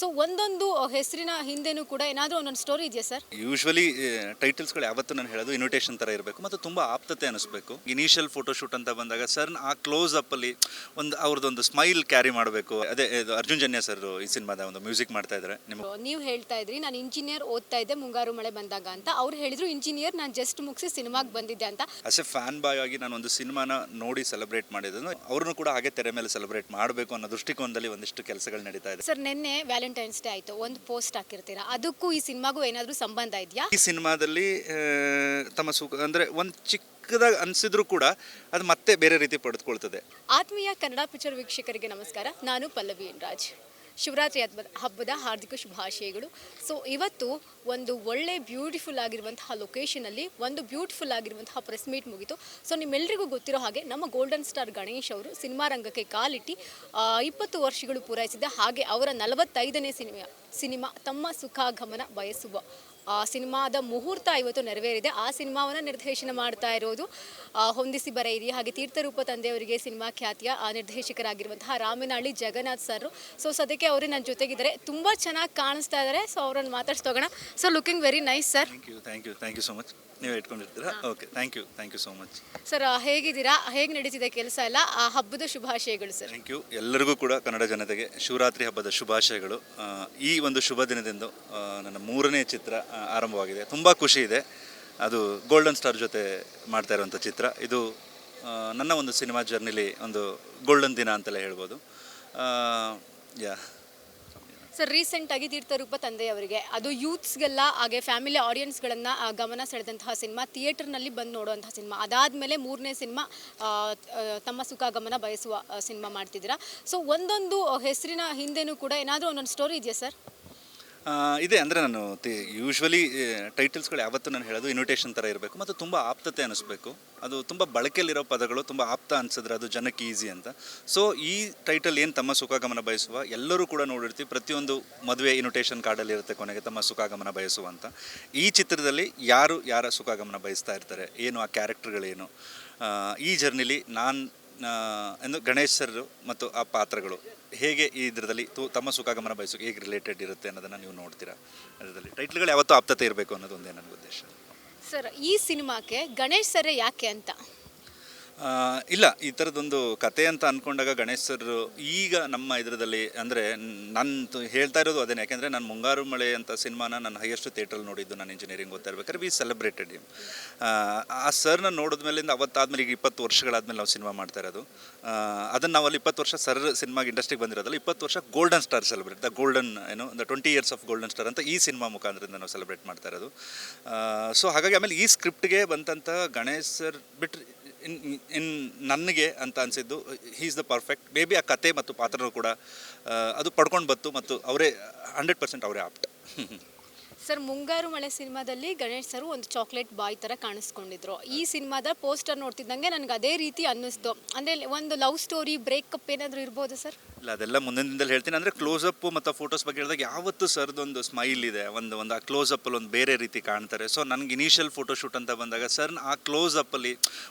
So ಒಂದೊಂದು ಹೆಸರಿನ ಹಿಂದೆನೂ ಕೂಡ ಏನಾದರೂ ಒಂದೊಂದು ಸ್ಟೋರಿ ಇದೆಯಾ ಸರ್? ಯೂಶ್ವಲಿ ಟೈಟಲ್ಸ್ಗಳು ಯಾವತ್ತೂ ನಾನು ಹೇಳೋದು ಇನ್ವಿಟೇಷನ್ ಥರ ಇರಬೇಕು ಮತ್ತು ತುಂಬ ಆಪ್ತತೆ ಅನಿಸ್ಬೇಕು. ಇನಿಷಿಯಲ್ ಫೋಟೋಶೂಟ್ ಅಂತ ಬಂದಾಗ ಸರ್ ಆ ಕ್ಲೋಸ್ ಅಪ್ಪಲ್ಲಿ ಅವ್ರದ್ದೊಂದು ಸ್ಮೈಲ್ ಕ್ಯಾರಿ ಮಾಡಬೇಕು. ಅದೇ ಇದು ಅರ್ಜುನ್ ಜನ್ಯ ಸರ್ ಈ ಸಿನಿಮಾದ ಒಂದು ಮ್ಯೂಸಿಕ್ ಮಾಡ್ತಾ ಇದ್ದಾರೆ. ನೀವು ಹೇಳ್ತಾ ಇದ್ರಿ ನಾನು ಇಂಜಿನಿಯರ್ ಓದ್ತಾ ಇದ್ದೆ ಮುಂಗಾರು ಮಳೆ ಬಂದಾಗ ಅಂತ. ಅವ್ರು ಹೇಳಿದ್ರು ಇಂಜಿನಿಯರ್ ನಾನು ಜಸ್ಟ್ ಮುಗಿಸಿ ಸಿನಿಮಾಗೆ ಬಂದಿದ್ದೆ ಅಂತ. ಆಸ್ ಎ ಫ್ಯಾನ್ ಬಾಯ್ ಆಗಿ ನಾನು ಒಂದು ಸಿನಿಮಾನ ನೋಡಿ ಸೆಲೆಬ್ರೇಟ್ ಮಾಡಿದ್ದು, ಅವ್ರನ್ನೂ ಕೂಡ ಹಾಗೆ ತೆರೆ ಮೇಲೆ ಸೆಲೆಬ್ರೇಟ್ ಮಾಡಬೇಕು ಅನ್ನೋ ದೃಷ್ಟಿಕೋನದಲ್ಲಿ ಒಂದಿಷ್ಟು ಕೆಲಸಗಳು ನಡೀತಾ ಇದೆ. ಸರ್ ನಿನ್ನೆ ವ್ಯಾಲೆಂಟೈನ್ಸ್ ಡೇ ಆಯಿತು, ಒಂದು ಪೋಸ್ಟ್ ಹಾಕಿರ್ತೀರಾ, ಅದಕ್ಕೂ ಈ ಸಿನಿಮಾಗೂ ಏನಾದರೂ ಸಂಬಂಧ ಇದೆಯಾ? ಈ ಸಿನಿಮಾದಲ್ಲಿ ತಮ್ಮ ಸುಖ ಅಂದರೆ ಒಂದು ಚಿಕ್ಕದಾಗಿ ಅನಿಸಿದ್ರು ಕೂಡ ಅದು ಮತ್ತೆ ಬೇರೆ ರೀತಿ ಪಡೆದುಕೊಳ್ತದೆ. ಆತ್ಮೀಯ ಕನ್ನಡ ಪಿಕ್ಚರ್ ವೀಕ್ಷಕರಿಗೆ ನಮಸ್ಕಾರ. ನಾನು ಪಲ್ಲವಿ ಎನ್ ರಾಜ್. ಶಿವರಾತ್ರಿ ಹಬ್ಬದ ಹಾರ್ದಿಕ ಶುಭಾಶಯಗಳು. ಸೊ ಇವತ್ತು ಒಂದು ಒಳ್ಳೆ ಬ್ಯೂಟಿಫುಲ್ ಆಗಿರುವಂತಹ ಲೊಕೇಶನಲ್ಲಿ ಒಂದು ಬ್ಯೂಟಿಫುಲ್ ಆಗಿರುವಂತಹ ಪ್ರೆಸ್ ಮೀಟ್ ಮುಗಿತು. ಸೊ ನಿಮ್ಮೆಲ್ಲರಿಗೂ ಗೊತ್ತಿರೋ ಹಾಗೆ ನಮ್ಮ ಗೋಲ್ಡನ್ ಸ್ಟಾರ್ ಗಣೇಶ್ ಅವರು ಸಿನಿಮಾ ರಂಗಕ್ಕೆ ಕಾಲಿಟ್ಟು 20 ವರ್ಷಗಳು ಪೂರೈಸಿದ ಹಾಗೆ ಅವರ 45ನೇ ಸಿನಿಮಾ ತಮ್ಮ ಸುಖಾಗಮನ ಬಯಸುವ ಸಿನಿಮಾದ ಮುಹೂರ್ತ ಇವತ್ತು ನೆರವೇರಿದೆ. ಆ ಸಿನಿಮಾವನ್ನು ನಿರ್ದೇಶನ ಮಾಡ್ತಾ ಇರೋದು ಹೊಂದಿಸಿ ಬರೆಯಿರಿ ಹಾಗೆ ತೀರ್ಥರೂಪ ತಂದೆಯವರಿಗೆ ಸಿನಿಮಾ ಖ್ಯಾತಿಯ ನಿರ್ದೇಶಕರಾಗಿರುವಂತಹ ರಾಮನಹಳ್ಳಿ ಜಗನ್ನಾಥ್ ಸರ್. ಸೊ ಸದ್ಯಕ್ಕೆ ಅವರು ನನ್ನ ಜೊತೆಗಿದ್ದಾರೆ, ತುಂಬ ಚೆನ್ನಾಗಿ ಕಾಣಿಸ್ತಾ ಇದ್ದಾರೆ. ಸೊ ಅವರನ್ನು ಮಾತಾಡ್ಸೋಣ. So looking very nice sir. Thank you so much. ನೀವು ಇಟ್ಕೊಂಡಿರ್ತೀರಾ? Okay, thank you so much. Sir ಹೇಗಿದ್ದೀರಾ? ಹೇಗೆ ನಡೀತಿದೆ ಕೆಲಸ ಎಲ್ಲ? ಹಬ್ಬದ ಶುಭಾಶಯಗಳು ಸರ್. Thank you. ಎಲ್ಲರಿಗೂ ಕೂಡ ಕನ್ನಡ ಜನತೆಗೆ ಶಿವರಾತ್ರಿ ಹಬ್ಬದ ಶುಭಾಶಯಗಳು. ಈ ಒಂದು ಶುಭ ದಿನದಂದು ನನ್ನ 3ನೇ ಚಿತ್ರ ಆರಂಭವಾಗಿದೆ. ತುಂಬ ಖುಷಿ ಇದೆ. ಅದು ಗೋಲ್ಡನ್ ಸ್ಟಾರ್ ಜೊತೆ ಮಾಡ್ತಾ ಇರುವಂಥ ಚಿತ್ರ. ಇದು ನನ್ನ ಒಂದು ಸಿನಿಮಾ ಜರ್ನಿಲಿ ಒಂದು ಗೋಲ್ಡನ್ ದಿನ ಅಂತಲೇ ಹೇಳ್ಬೋದು. ಸರ್ ರೀಸೆಂಟಾಗಿ ತೀರ್ಥರೂಪ ತಂದೆಯವರಿಗೆ ಅದು ಯೂತ್ಸ್ಗೆಲ್ಲ ಹಾಗೆ ಫ್ಯಾಮಿಲಿ ಆಡಿಯನ್ಸ್ಗಳನ್ನು ಗಮನ ಸೆಳೆದಂತಹ ಸಿನಿಮಾ, ಥಿಯೇಟರ್ನಲ್ಲಿ ಬಂದು ನೋಡುವಂತಹ ಸಿನಿಮಾ. ಅದಾದಮೇಲೆ 3ನೇ ಸಿನಿಮಾ ತಮ್ಮ ಸುಖಾಗಮನ ಬಯಸುವ ಸಿನಿಮಾ ಮಾಡ್ತಿದ್ದೀರಾ. ಸೊ ಒಂದೊಂದು ಹೆಸರಿನ ಹಿಂದೆನೂ ಕೂಡ ಏನಾದರೂ ಒಂದೊಂದು ಸ್ಟೋರಿ ಇದೆಯಾ ಸರ್? ಇದೆ. ಅಂದರೆ ನಾನು ಯೂಶ್ವಲಿ ಟೈಟಲ್ಸ್ಗಳು ಯಾವತ್ತೂ ನಾನು ಹೇಳೋದು ಇನ್ವಿಟೇಷನ್ ಥರ ಇರಬೇಕು ಮತ್ತು ತುಂಬ ಆಪ್ತತೆ ಅನಿಸ್ಬೇಕು. ಅದು ತುಂಬ ಬಳಕೆಯಲ್ಲಿರೋ ಪದಗಳು ತುಂಬ ಆಪ್ತ ಅನಿಸಿದ್ರೆ ಅದು ಜನಕ್ಕೆ ಈಸಿ ಅಂತ. ಸೊ ಈ ಟೈಟಲ್ ಏನು ತಮ್ಮ ಸುಖಾಗಮನ ಬಯಸುವ, ಎಲ್ಲರೂ ಕೂಡ ನೋಡಿರ್ತೀವಿ, ಪ್ರತಿಯೊಂದು ಮದುವೆ ಇನ್ವಿಟೇಷನ್ ಕಾರ್ಡಲ್ಲಿ ಇರುತ್ತೆ ಕೊನೆಗೆ ತಮ್ಮ ಸುಖಾಗಮನ ಬಯಸುವ ಅಂತ. ಈ ಚಿತ್ರದಲ್ಲಿ ಯಾರ ಸುಖಾಗಮನ ಬಯಸ್ತಾ ಇರ್ತಾರೆ, ಏನು ಆ ಕ್ಯಾರೆಕ್ಟರ್ಗಳೇನು, ಈ ಜರ್ನಿಲಿ ಎಂದು ಗಣೇಶ್ ಸರ್ ಮತ್ತು ಆ ಪಾತ್ರಗಳು ಹೇಗೆ ಈ ಇದರಲ್ಲಿ ತಮ್ಮ ಸುಖಾಗಮನ ಬಯಸೋಕೆ ಹೇಗೆ ರಿಲೇಟೆಡ್ ಇರುತ್ತೆ ಅನ್ನೋದನ್ನು ನೀವು ನೋಡ್ತೀರಾ. ಅದರಲ್ಲಿ ಟೈಟ್ಲ್ಗಳು ಯಾವತ್ತೂ ಆಪ್ತತೆ ಇರಬೇಕು ಅನ್ನೋದು ಒಂದೇ ನನ್ನ ಉದ್ದೇಶ. ಸರ್ ಈ ಸಿನಿಮಾಕ್ಕೆ ಗಣೇಶ್ ಸರ್ ಯಾಕೆ ಅಂತ? ಇಲ್ಲ, ಈ ಥರದೊಂದು ಕತೆ ಅಂತ ಅಂದ್ಕೊಂಡಾಗ ಗಣೇಶ್ ಸರ್ ಈಗ ನಮ್ಮ ಇದರಲ್ಲಿ ಅಂದರೆ ನಾನು ಹೇಳ್ತಾ ಇರೋದು ಅದೇನೆ. ಯಾಕೆಂದರೆ ನಾನು ಮುಂಗಾರು ಮಳೆ ಅಂತ ಸಿನಿಮಾನ ನಾನು ಹೈಯೆಸ್ಟ್ ಥಿಯೇಟ್ರಲ್ಲಿ ನೋಡಿದ್ದು. ನಾನು ಇಂಜಿನಿಯರಿಂಗ್ ಓದ್ತಾ ಇರ್ಬೇಕಾದ್ರೆ ವಿ ಸೆಲೆಬ್ರೇಟೆಡ್ ಹಿಮ್. ಆ ಸರ್ನ ನೋಡಿದ್ಮೇಲಿಂದ ಅವತ್ತಾದ್ಮೇಲೆ ಈಗ 20 ವರ್ಷಗಳಾದ್ಮೇಲೆ ನಾವು ಸಿನಿಮಾ ಮಾಡ್ತಾ ಇರೋದು. ಅದನ್ನು ನಾವು ಅಲ್ಲಿ 20 ವರ್ಷ ಸರ್ ಸಿನಿಮಾಗೆ ಇಂಡಸ್ಟ್ರಿಗೆ ಬಂದಿರೋದಲ್ಲ, 20 ವರ್ಷ golden star celebrate, the 20 years of golden star ಅಂತ ಈ ಸಿನಿಮಾ ಮುಖಾಂತರದಿಂದ ನಾವು ಸೆಲೆಬ್ರೇಟ್ ಮಾಡ್ತಾ ಇರೋದು. ಸೊ ಹಾಗಾಗಿ ಆಮೇಲೆ ಈ ಸ್ಕ್ರಿಪ್ಟ್ಗೆ ಬಂದಂಥ ಗಣೇಶ್ ಸರ್ ಬಿಟ್ಟರೆ ನನಗೆ ಅಂತ ಅನಿಸಿದ್ದು he is the perfect. May be ಆ ಕತೆ ಮತ್ತು ಪಾತ್ರನೂ ಕೂಡ ಅದು ಪಡ್ಕೊಂಡು ಬಂತು ಮತ್ತು ಅವರೇ 100% ಅವರೇ ಆಪ್ಟ್. ಸರ್ ಮುಂಗಾರು ಮಳೆ ಸಿನಿಮಾದಲ್ಲಿ ಗಣೇಶ್ ಸರ್ ಒಂದು ಚಾಕ್ಲೇಟ್ ಬಾಯ್ ಥರ ಕಾಣಿಸ್ಕೊಂಡಿದ್ರು. ಈ ಸಿನಿಮಾದ ಪೋಸ್ಟರ್ ನೋಡ್ತಿದ್ದಂಗೆ ನನಗೆ ಅದೇ ರೀತಿ ಅನ್ನಿಸ್ತು. ಅಂದರೆ ಒಂದು ಲವ್ ಸ್ಟೋರಿ ಬ್ರೇಕಪ್ ಏನಾದರೂ ಇರ್ಬೋದು ಸರ್? ಇಲ್ಲ, ಅದೆಲ್ಲ ಮುಂದಿನ ದಿನದಲ್ಲಿ ಹೇಳ್ತೀನಿ. ಅಂದರೆ ಕ್ಲೋಸಪ್ಪು ಮತ್ತು ಫೋಟೋಸ್ ಬಗ್ಗೆ ಹೇಳಿದಾಗ ಯಾವತ್ತೂ ಸರ್ದೊಂದು ಸ್ಮೈಲ್ ಇದೆ, ಒಂದು ಆ ಕ್ಲೋಸಪ್ಪಲ್ಲಿ ಒಂದು ಬೇರೆ ರೀತಿ ಕಾಣ್ತಾರೆ. ಸೊ ನನಗೆ ಇನಿಷಿಯಲ್ ಫೋಟೋಶೂಟ್ ಅಂತ ಬಂದಾಗ ಸರ್ ಆ ಕ್ಲೋಸಪ್ಪಲ್ಲಿ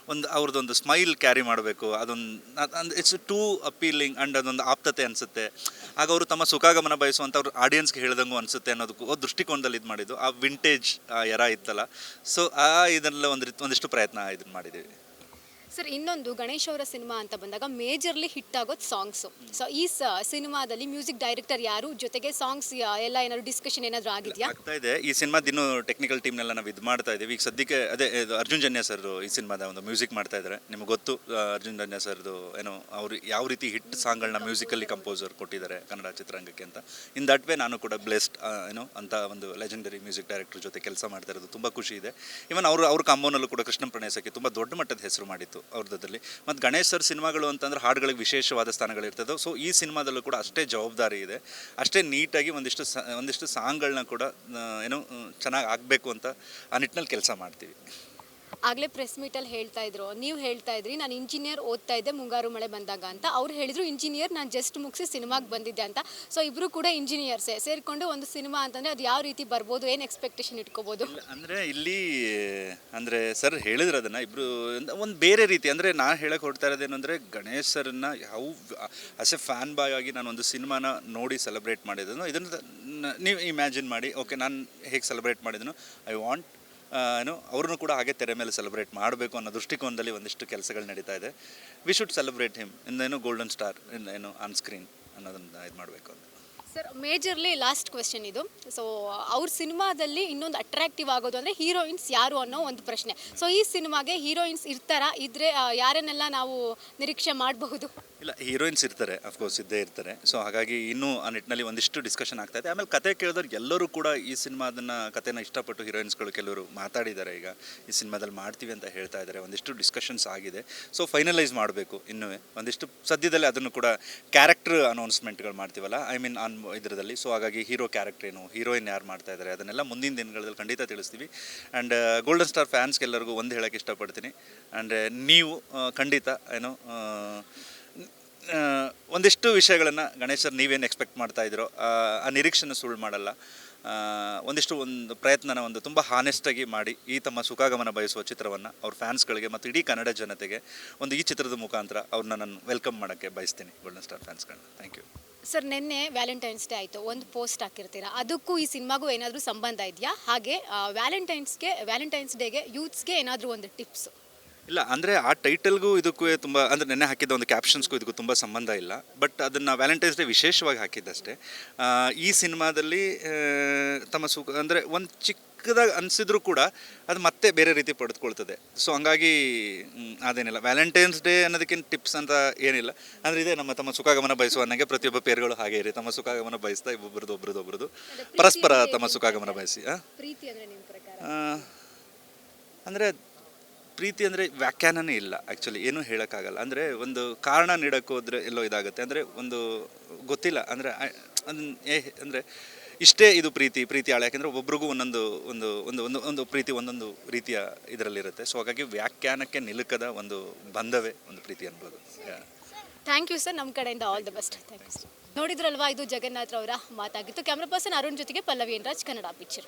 ಅವ್ರದ್ದೊಂದು ಸ್ಮೈಲ್ ಕ್ಯಾರಿ ಮಾಡಬೇಕು. ಇಟ್ಸ್ ಟೂ ಅಪೀಲಿಂಗ್ ಆ್ಯಂಡ್ ಅದೊಂದು ಆಪ್ತತೆ ಅನಿಸುತ್ತೆ. ಆಗ ಅವರು ತಮ್ಮ ಸುಖಾಗಮನ ಬಯಸುವಂಥ ಅವ್ರು ಆಡಿಯನ್ಸ್ಗೆ ಹೇಳ್ದಂಗೂ ಅನಿಸುತ್ತೆ ಅನ್ನೋದಕ್ಕೂ ದೃಷ್ಟಿಕೋನದಲ್ಲಿ ಇದು ಮಾಡಿದ್ದು. ಆ ವಿಂಟೇಜ್ ಎರ ಇತ್ತಲ್ಲ, ಸೊ ಇದನ್ನೆಲ್ಲ ಒಂದಿಷ್ಟು ಪ್ರಯತ್ನ ಇದನ್ನು ಮಾಡಿದ್ದೀವಿ. ಸರ್ ಇನ್ನೊಂದು ಗಣೇಶ್ ಅವರ ಸಿನಿಮಾ ಅಂತ ಬಂದಾಗ ಮೇಜರ್ಲಿ ಹಿಟ್ ಆಗೋದು ಸಾಂಗ್ಸು. ಸೊ ಈ ಸಿನಿಮಾದಲ್ಲಿ ಮ್ಯೂಸಿಕ್ ಡೈರೆಕ್ಟರ್ ಯಾರು, ಜೊತೆಗೆ ಸಾಂಗ್ಸ್ ಎಲ್ಲ ಏನಾದ್ರು ಡಿಸ್ಕಷನ್ ಏನಾದರೂ ಆಗಿದೆಯಾ? ಆಗ್ತಾ ಇದೆ. ಈ ಸಿನಿಮಾದ ಇನ್ನೂ ಟೆಕ್ನಿಕಲ್ ಟೀಮ್ನೆಲ್ಲ ನಾವು ಇದು ಮಾಡ್ತಾ ಇದ್ದೀವಿ. ಈಗ ಸದ್ಯಕ್ಕೆ ಅದೇ ಅರ್ಜುನ್ ಜನ್ಯ ಸರ್ ಈ ಸಿನಿಮಾದ ಒಂದು ಮ್ಯೂಸಿಕ್ ಮಾಡ್ತಾ ಇದ್ದಾರೆ. ನಿಮ್ಗೆ ಗೊತ್ತು ಅರ್ಜುನ್ ಜನ್ಯ ಸರ್ದು ಅವರು ಯಾವ ರೀತಿ ಹಿಟ್ ಸಾಂಗ್ಗಳನ್ನ ಮ್ಯೂಸಿಕಲ್ಲಿ ಕಂಪೋಸರ್ ಕೊಟ್ಟಿದ್ದಾರೆ ಕನ್ನಡ ಚಿತ್ರರಂಗಕ್ಕೆ ಅಂತ. ಇನ್ ದಟ್ ವೇ ನಾನು ಕೂಡ ಬ್ಲೆಸ್ಡ್ ಅಂತ ಒಂದು ಲೆಜೆಂಡರಿ ಮ್ಯೂಸಿಕ್ ಡೈರೆಕ್ಟರ್ ಜೊತೆ ಕೆಲಸ ಮಾಡ್ತಾ ಇರೋದು ತುಂಬ ಖುಷಿ ಇದೆ. ಇವನ್ ಅವ್ರ ಕಾಂಬೋನಲ್ಲೂ ಕೂಡ ಕೃಷ್ಣ ಪ್ರಣಯಸಕ್ಕೆ ತುಂಬ ದೊಡ್ಡ ಮಟ್ಟದ ಹೆಸರು ಮಾಡಿತ್ತು ಅವ್ರದ್ದಲ್ಲಿ. ಮತ್ತು ಗಣೇಶ್ ಸರ್ ಸಿನಿಮಾಗಳು ಅಂತಂದ್ರೆ ಹಾಡುಗಳಿಗೆ ವಿಶೇಷವಾದ ಸ್ಥಾನಗಳಿರ್ತದೆ. ಸೊ ಈ ಸಿನಿಮಾದಲ್ಲೂ ಕೂಡ ಅಷ್ಟೇ ಜವಾಬ್ದಾರಿ ಇದೆ, ಅಷ್ಟೇ ನೀಟಾಗಿ ಒಂದಿಷ್ಟು ಸಾಂಗ್ಗಳನ್ನ ಕೂಡ ಚೆನ್ನಾಗಿ ಆಗಬೇಕು ಅಂತ ಆ ನಿಟ್ಟಿನಲ್ಲಿ ಕೆಲಸ ಮಾಡ್ತೀವಿ. ಆಗಲೇ ಪ್ರೆಸ್ ಮೀಟಲ್ಲಿ ಹೇಳ್ತಾ ಇದ್ರು, ನೀವು ಹೇಳ್ತಾ ಇದ್ರಿ ನಾನು ಇಂಜಿನಿಯರ್ ಓದ್ತಾ ಇದ್ದೆ ಮುಂಗಾರು ಮಳೆ ಬಂದಾಗ ಅಂತ. ಅವ್ರು ಹೇಳಿದ್ರು ಇಂಜಿನಿಯರ್ ನಾನು ಜಸ್ಟ್ ಮುಗಿಸಿ ಸಿನಿಮಾಗೆ ಬಂದಿದ್ದೆ ಅಂತ. ಸೊ ಇಬ್ಬರು ಕೂಡ ಇಂಜಿನಿಯರ್ಸೇ ಸೇರಿಕೊಂಡು ಒಂದು ಸಿನಿಮಾ ಅಂತಂದರೆ ಅದು ಯಾವ ರೀತಿ ಬರ್ಬೋದು, ಏನು ಎಕ್ಸ್ಪೆಕ್ಟೇಷನ್ ಇಟ್ಕೋಬೋದು? ಅಂದರೆ ಇಲ್ಲಿ ಅಂದರೆ ಸರ್ ಹೇಳಿದ್ರು ಅದನ್ನು ಇಬ್ಬರು ಒಂದು ಬೇರೆ ರೀತಿ. ಅಂದರೆ ನಾನು ಹೇಳಕ್ಕೆ ಹೊರಡ್ತಾ ಇರೋದೇನು ಅಂದರೆ ಗಣೇಶ್ ಸರ್ನ ಯಾವ ಆಸ್ ಎ ಫ್ಯಾನ್ ಬಾಯ್ ಆಗಿ ನಾನು ಒಂದು ಸಿನಿಮಾನ ನೋಡಿ ಸೆಲೆಬ್ರೇಟ್ ಮಾಡಿದ್ದನು. ಇದನ್ನು ನೀವು ಇಮ್ಯಾಜಿನ್ ಮಾಡಿ, ಓಕೆ ನಾನು ಹೇಗೆ ಸೆಲೆಬ್ರೇಟ್ ಮಾಡಿದನು, ಐ ವಾಂಟ್ ಅವ್ರನ್ನೂ ಕೂಡ ಹಾಗೆ ತೆರೆ ಮೇಲೆ ಸೆಲೆಬ್ರೇಟ್ ಮಾಡಬೇಕು ಅನ್ನೋ ದೃಷ್ಟಿಕೋನದಲ್ಲಿ ಒಂದಿಷ್ಟು ಕೆಲಸಗಳು ನಡೀತಾ ಇದೆ. ವಿ ಶುಡ್ ಸೆಲೆಬ್ರೇಟ್ ಹಿಮ್ ಇಂದೇನು ಗೋಲ್ಡನ್ ಸ್ಟಾರ್ ಏನು ಆನ್ ಸ್ಕ್ರೀನ್ ಅನ್ನೋದನ್ನು ಇದು ಮಾಡಬೇಕು ಅಂತ. ಸರ್ ಮೇಜರ್ಲಿ ಲಾಸ್ಟ್ ಕ್ವೆಶ್ಚನ್ ಇದು. ಸೊ ಅವ್ರ ಸಿನಿಮಾದಲ್ಲಿ ಇನ್ನೊಂದು ಅಟ್ರಾಕ್ಟಿವ್ ಆಗೋದು ಅಂದರೆ ಹೀರೋಯಿನ್ಸ್ ಯಾರು ಅನ್ನೋ ಒಂದು ಪ್ರಶ್ನೆ. ಸೊ ಈ ಸಿನಿಮಾಗೆ ಹೀರೋಯಿನ್ಸ್ ಇರ್ತಾರಾ? ಇದ್ದರೆ ಯಾರನ್ನೆಲ್ಲ ನಾವು ನಿರೀಕ್ಷೆ ಮಾಡಬಹುದು? ಇಲ್ಲ, ಹೀರೋಯಿನ್ಸ್ ಇರ್ತಾರೆ, ಅಫ್ಕೋರ್ಸ್ ಇದ್ದೇ ಇರ್ತಾರೆ. ಸೊ ಹಾಗಾಗಿ ಇನ್ನೂ ಆ ನಿಟ್ಟಿನಲ್ಲಿ ಒಂದಿಷ್ಟು ಡಿಸ್ಕಷನ್ ಆಗ್ತಾ ಇದೆ. ಆಮೇಲೆ ಕತೆ ಕೇಳಿದವ್ರು ಎಲ್ಲರೂ ಕೂಡ ಈ ಸಿನಿಮಾದನ್ನು ಕತೆನ ಇಷ್ಟಪಟ್ಟು ಹೀರೋಯಿನ್ಸ್ಗಳು ಕೆಲವರು ಮಾತಾಡಿದ್ದಾರೆ. ಈಗ ಈ ಸಿನಿಮಾದಲ್ಲಿ ಮಾಡ್ತೀವಿ ಅಂತ ಹೇಳ್ತಾ ಇದ್ದಾರೆ. ಒಂದಿಷ್ಟು ಡಿಸ್ಕಷನ್ಸ್ ಆಗಿದೆ. ಸೊ ಫೈನಲೈಸ್ ಮಾಡಬೇಕು ಇನ್ನೂ ಒಂದಿಷ್ಟು ಸದ್ಯದಲ್ಲೇ. ಅದನ್ನು ಕೂಡ ಕ್ಯಾರೆಕ್ಟರ್ ಅನೌನ್ಸ್ಮೆಂಟ್ಗಳು ಮಾಡ್ತೀವಲ್ಲ, ಐ ಮೀನ್ ಆನ್ ಇದರಲ್ಲಿ. ಸೊ ಹಾಗಾಗಿ ಹೀರೋ ಕ್ಯಾರೆಕ್ಟರ್ ಏನು, ಹೀರೋಯಿನ್ ಯಾರು ಮಾಡ್ತಾ ಇದ್ದಾರೆ ಅದನ್ನೆಲ್ಲ ಮುಂದಿನ ದಿನಗಳಲ್ಲಿ ಖಂಡಿತ ತಿಳಿಸ್ತೀವಿ. ಆ್ಯಂಡ್ ಗೋಲ್ಡನ್ ಸ್ಟಾರ್ ಫ್ಯಾನ್ಸ್ಗೆಲ್ಲರಿಗೂ ಒಂದು ಹೇಳೋಕ್ಕೆ ಇಷ್ಟಪಡ್ತೀನಿ. ಆ್ಯಂಡ್ ನೀವು ಖಂಡಿತ ಏನು ಒಂದಿಷ್ಟು ವಿಷಯಗಳನ್ನು ಗಣೇಶರ್ ನೀವೇನು ಎಕ್ಸ್ಪೆಕ್ಟ್ ಮಾಡ್ತಾ ಇದ್ದೀರೋ ಆ ನಿರೀಕ್ಷೆನ ಸುಳ್ಳು ಮಾಡಲ್ಲ. ಒಂದು ಪ್ರಯತ್ನನ ತುಂಬ ಹಾನೆಸ್ಟಾಗಿ ಮಾಡಿ ಈ ತಮ್ಮ ಸುಖಾಗಮನ ಬಯಸುವ ಚಿತ್ರವನ್ನು ಅವ್ರ ಫ್ಯಾನ್ಸ್ಗಳಿಗೆ ಮತ್ತು ಇಡೀ ಕನ್ನಡ ಜನತೆಗೆ ಈ ಚಿತ್ರದ ಮುಖಾಂತರ ಅವ್ರನ್ನ ನಾನು ವೆಲ್ಕಮ್ ಮಾಡೋಕ್ಕೆ ಬಯಸ್ತೀನಿ, ಗೋಲ್ಡನ್ ಸ್ಟಾರ್ ಫ್ಯಾನ್ಸ್ಗಳನ್ನ. Thank you sir. ನಿನ್ನೆ ವ್ಯಾಲೆಂಟೈನ್ಸ್ ಡೇ ಆಯಿತು, ಒಂದು ಪೋಸ್ಟ್ ಹಾಕಿರ್ತೀರಾ, ಅದಕ್ಕೂ ಈ ಸಿನಿಮಾಗೂ ಏನಾದರೂ ಸಂಬಂಧ ಇದೆಯಾ? ಹಾಗೆ ವ್ಯಾಲೆಂಟೈನ್ಸ್ ಡೇಗೆ ಯೂತ್ಸ್ಗೆ ಏನಾದರೂ ಒಂದು ಟಿಪ್ಸ್? ಇಲ್ಲ, ಅಂದರೆ ಆ ಟೈಟಲ್ಗೂ ಇದಕ್ಕೂ ತುಂಬ ಅಂದರೆ ನೆನ್ನೆ ಹಾಕಿದ್ದ ಒಂದು ಕ್ಯಾಪ್ಷನ್ಸ್ಗೂ ಇದಕ್ಕೂ ತುಂಬ ಸಂಬಂಧ ಇಲ್ಲ. ಬಟ್ ಅದನ್ನು ವ್ಯಾಲೆಂಟೈನ್ಸ್ ಡೇ ವಿಶೇಷವಾಗಿ ಹಾಕಿದ್ದಷ್ಟೇ. ಈ ಸಿನಿಮಾದಲ್ಲಿ ತಮ್ಮ ಅಂದರೆ ಒಂದು ಚಿಕ್ಕದಾಗಿ ಅನಿಸಿದ್ರು ಕೂಡ ಅದು ಮತ್ತೆ ಬೇರೆ ರೀತಿ ಪಡೆದುಕೊಳ್ತದೆ. ಸೊ ಹಂಗಾಗಿ ಅದೇನಿಲ್ಲ, ವ್ಯಾಲೆಂಟೈನ್ಸ್ ಡೇ ಅನ್ನೋದಕ್ಕೇನು ಟಿಪ್ಸ್ ಅಂತ ಏನಿಲ್ಲ. ಅಂದರೆ ಇದೆ ತಮ್ಮ ಸುಖಾಗಮನ ಬಯಸುವ ನನಗೆ ಪ್ರತಿಯೊಬ್ಬ ಪೇರುಗಳು ಹಾಗೆ ಇರಿ, ತಮ್ಮ ಸುಖಾಗಮನ ಬಯಸ್ತಾ ಒಬ್ಬರದು ಪರಸ್ಪರ ತಮ್ಮ ಸುಖಾಗಮನ ಬಯಸಿ. ಪ್ರೀತಿ ಅಂದರೆ ನಿಮ್ಮ ಪ್ರಕಾರ ಅಂದರೆ ಪ್ರೀತಿ ಅಂದರೆ ವ್ಯಾಖ್ಯಾನನೇ ಇಲ್ಲ ಆ್ಯಕ್ಚುಲಿ, ಏನೂ ಹೇಳೋಕ್ಕಾಗಲ್ಲ. ಅಂದರೆ ಒಂದು ಕಾರಣ ನೀಡೋಕ್ಕೆ ಹೋದರೆ ಎಲ್ಲೋ ಇದಾಗುತ್ತೆ. ಅಂದರೆ ಒಂದು ಗೊತ್ತಿಲ್ಲ ಅಂದರೆ ಅಂದರೆ ಇಷ್ಟೇ ಇದು ಪ್ರೀತಿ ಆಳ. ಯಾಕೆಂದರೆ ಒಬ್ಬೊಬ್ರಿಗೂ ಒಂದೊಂದು ಪ್ರೀತಿ ಒಂದೊಂದು ರೀತಿಯ ಇದರಲ್ಲಿರುತ್ತೆ. ಸೊ ಹಾಗಾಗಿ ವ್ಯಾಖ್ಯಾನಕ್ಕೆ ನಿಲುಕದ ಒಂದು ಬಂಧವೇ ಒಂದು ಪ್ರೀತಿ ಅನ್ಬೋದು. ಥ್ಯಾಂಕ್ ಯು ಸರ್, ನಮ್ಮ ಕಡೆಯಿಂದ all the best. Thank you sir. ನೋಡಿದ್ರಲ್ವಾ, ಇದು ಜಗನ್ನಾಥ್ ಅವರ ಮಾತಾಗಿತ್ತು. ಕ್ಯಾಮ್ರಾ ಪರ್ಸನ್ ಅರುಣ್ ಜೊತೆಗೆ ಪಲ್ಲವಿ ಎನ್ ರಾಜ್, ಕನ್ನಡ ಪಿಕ್ಚರ್.